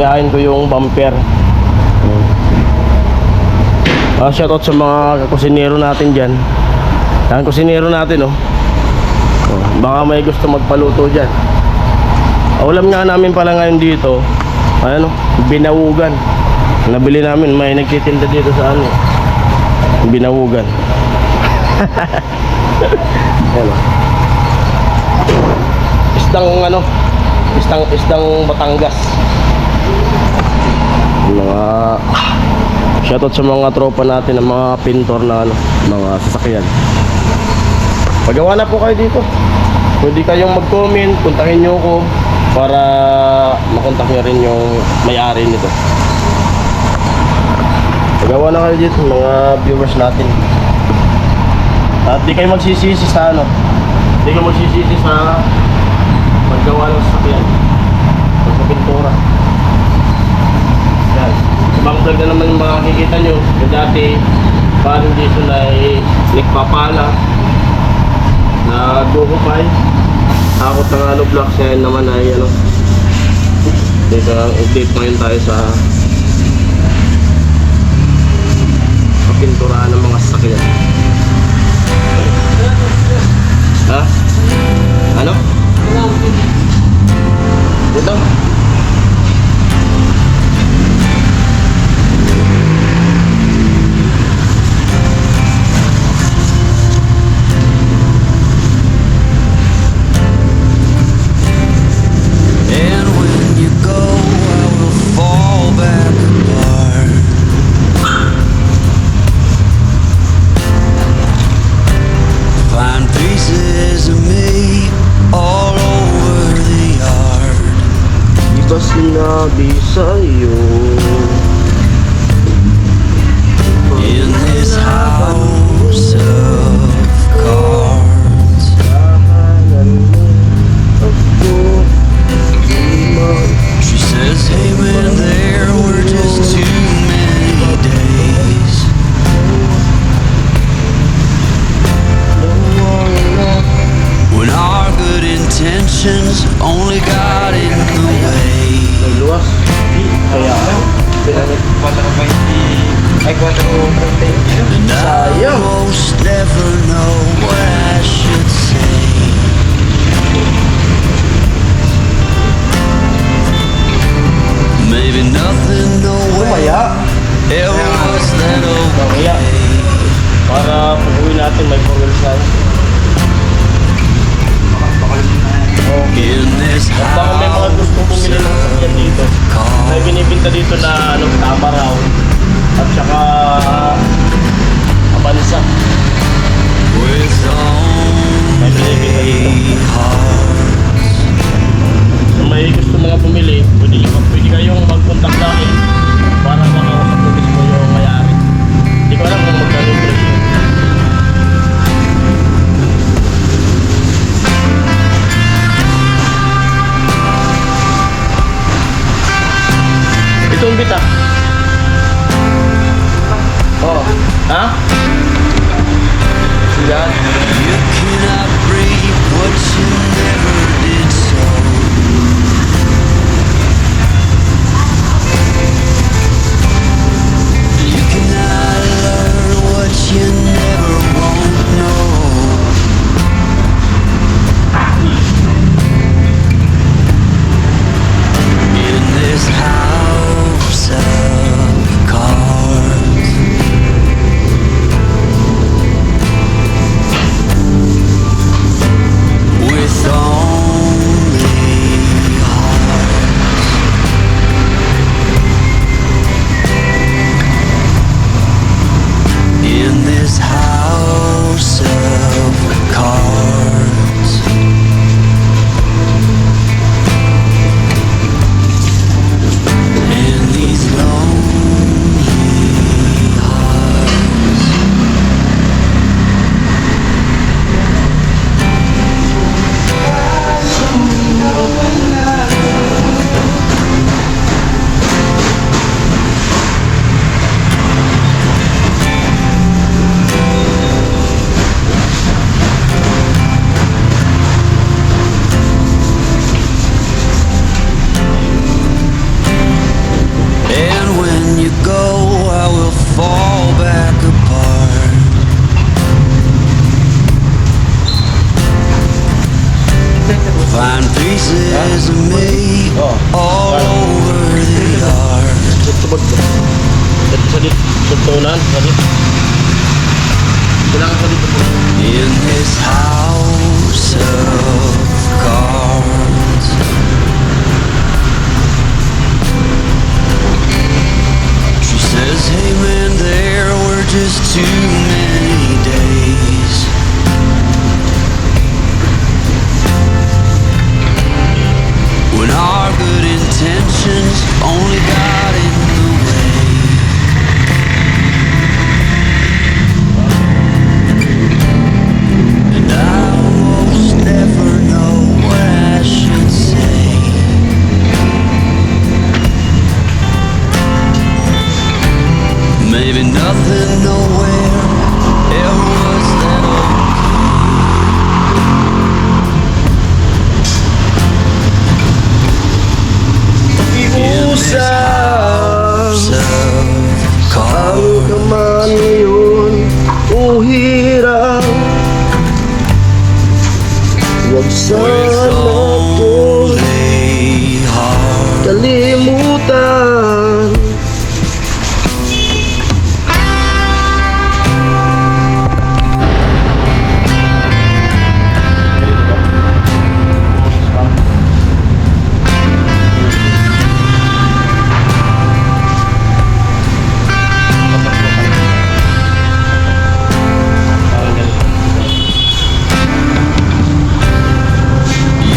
papahingahin ko yung bumper. Shoutout sa mga kusinero natin dyan. Yan, kusinero natin, oh. Baka may gusto magpaluto dyan. Ulam nga namin pala ngayon dito, ano, binawugan. Nabili namin, may nagtitinda dito sa ano, binawugan. Ayan, oh. Isdang Batangas. Mga shoutout sa mga tropa natin ng mga pintor na ano, mga sasakyan. Pagawa na po kayo dito. Pwede kayong mag-comment, puntahin nyo ko para makontak nyo rin yung may-ari nito. Pagawa na kayo dito, mga viewers natin. At di kayo magsisisi sa ano, di kayo magsisisi sa paggawa ng sasakyan o sa pintura. Yan, ibang vlog na naman yung makikita nyo. Yung dati parang dito na nagpapala na guhupay takot ng ano block siya naman ay ano dito ang update ngayon tayo sa kapinturahan ng mga sasakyan. Ha? Ano? Dito? Sinabi sa'yo in this house of cards. She says, hey man, there were just too many days. When our good intentions only got in the way. luwas. Kaya And I almost never know what I should say. Maybe nothing, no way. Ever was that okay? Para pag-uwi natin may pag-ulisan. In this At baka may mga gustong bumili ng sasakyan dito. May binibinta dito na ano, tama raw. At saka abansa. May binibinta dito. Kung may gusto mga bumili, pwede kayong mag-contact sa akin para makausap ko mismo yung may-ari. Hindi ko alam kung magkano yung presyo. Itong bita. Oh. Ha? Yan. You cannot breathe what you never did so. You cannot learn what you never won't know. In this house of cards. With all resume Oh. all over the yard. Tubod ko. Dito sa dito. Tutunan. Sa dito. Kailangan sa dito po. In this house of cards, she says, hey man, there were just too many days. When our good intentions only got in the way. And I almost never know what I should say. Maybe nothing, nowhere, ever was that Iusap of ang kaman ngayon. Uhirang huwag sana kong lonely heart. kalimutan.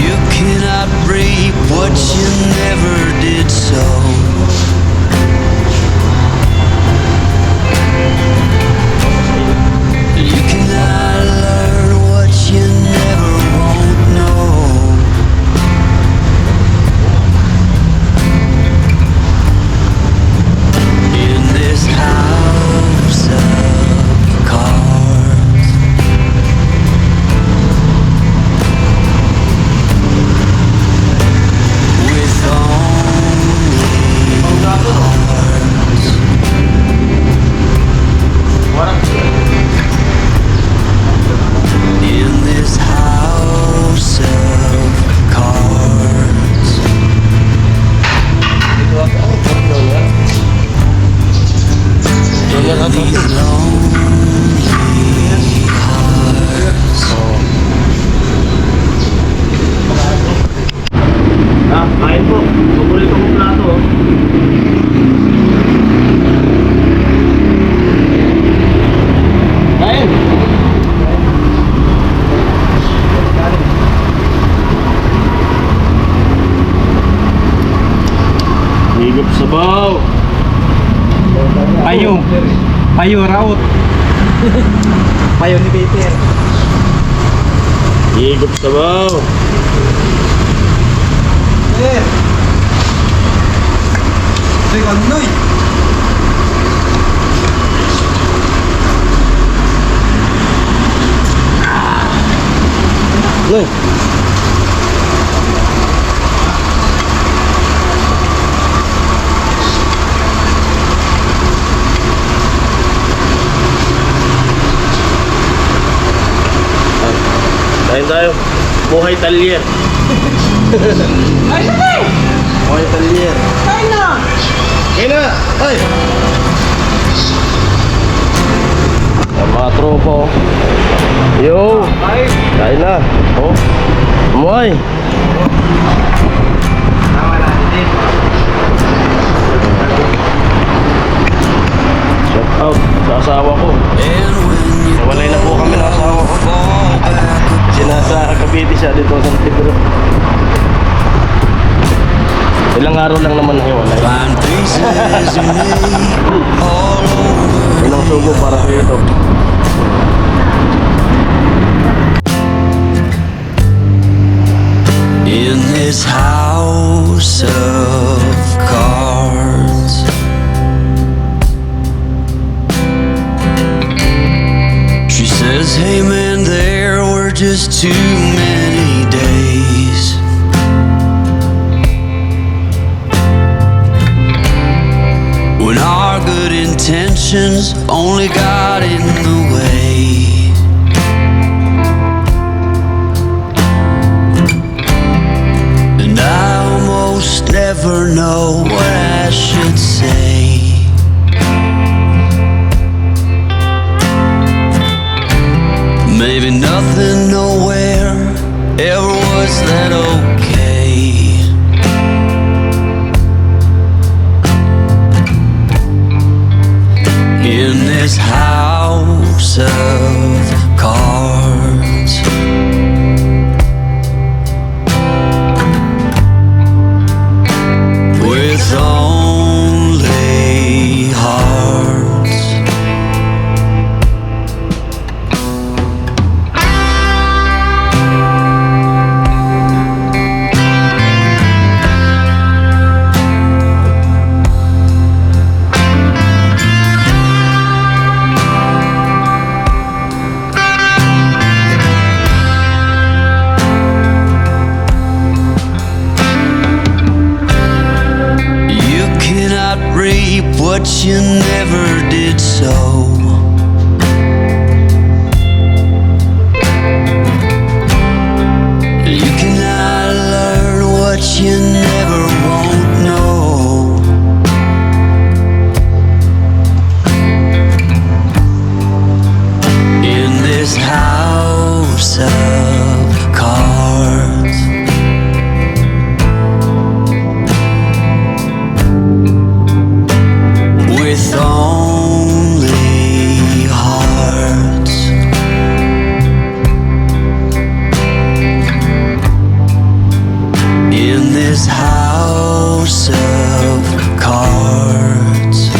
You cannot reap what you never did sow. You cannot learn what you never won't know. In this house of cards, with only hearts. In this house of cards, these lonely hearts. Ah, kain po. Paborito kong plato. Kain! Higop sabaw. Payo. Payo raut. Payo ni Peter. Higop sabaw. Peter. Teka, Noy. Loy. Kain tayo. Buhay talyer. Ay, sabay! Buhay talyer. Kain na! Kain na! Ay! Ang mga tropa oh. Yo! Kain! Kain na. Oh. Umuhay. Tama na, din. Shout out sa asawa ko. And when you Nawalay na po kami ng asawa ko. fall back Sinasa Cavite siya dito sa Pedro. Ilang araw lang naman na hiwalay. find pieces you made all over. Ilang sugo para sa ito. In this house of cards, she says, hey man, there were just too many days. When our good intentions only got in the way. And never know what I should say. Maybe nothing, nowhere ever was that okay. In this house of cards, with only hearts. You cannot reap what you never did sow. You cannot learn what you never won't know. In this house of cards, with only hearts. In this house of cards,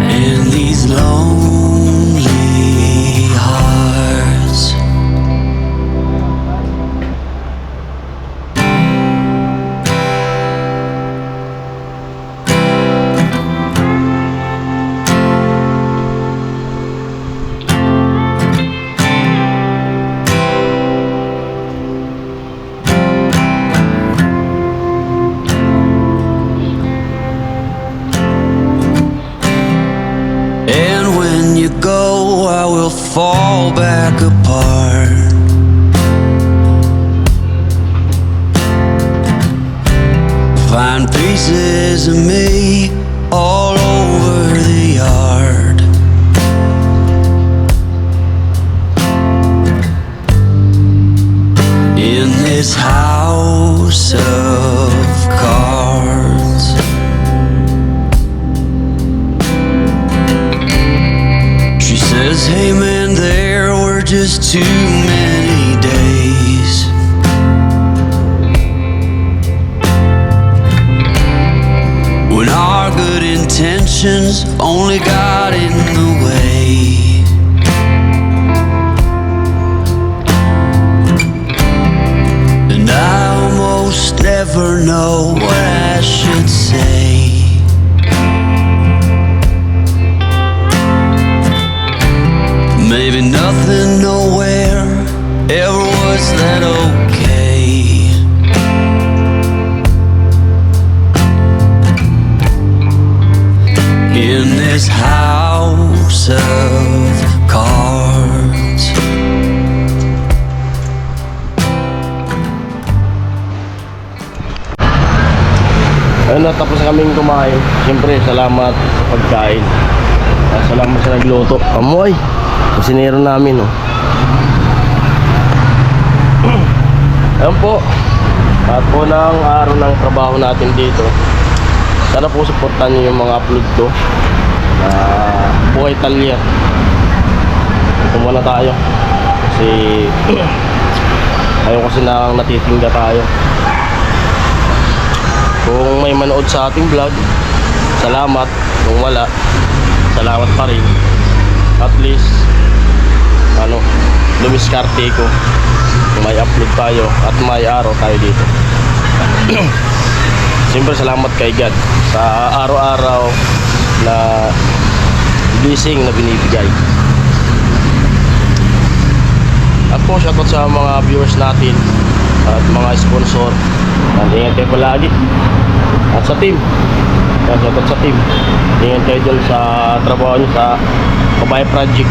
and these lonely hearts. And when you go, I will fall back apart. Find pieces of me all over the yard. In this house of cards, she says, hey man, there were just too many days. When our good intentions only got in the way. And I almost never know what I should say. Maybe nothing, nowhere ever was that okay. In this house of cards. Ayun na, tapos na kaming kumain. Siyempre, salamat sa pagkain. Salamat sa nagluto. Amoy! Kusinero namin, oh. Ayun po. At po ng araw ng trabaho natin dito. Sana po supportan niyo yung mga upload ko. Buhay Talya. Ito muna tayo. Kasi ayaw kasi na natitingga tayo. Kung may manood sa ating vlog, salamat. Kung wala, salamat pa rin. At least lumiskarte ko kung may upload tayo at may araw tayo dito. Siyempre salamat kay God sa araw-araw na blessing na binibigay. At po shoutout sa mga viewers natin at mga sponsor. Ingat kayo palagi. At sa team, shoutout sa team. Ingat kayo dyan sa trabaho nyo sa Kabay Project.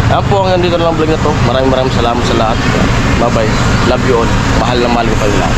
Ayan po, hanggang dito na lang vlog na to. Maraming salamat sa lahat. Bye bye. Love you all. Mahal na mahal ko kayo lahat.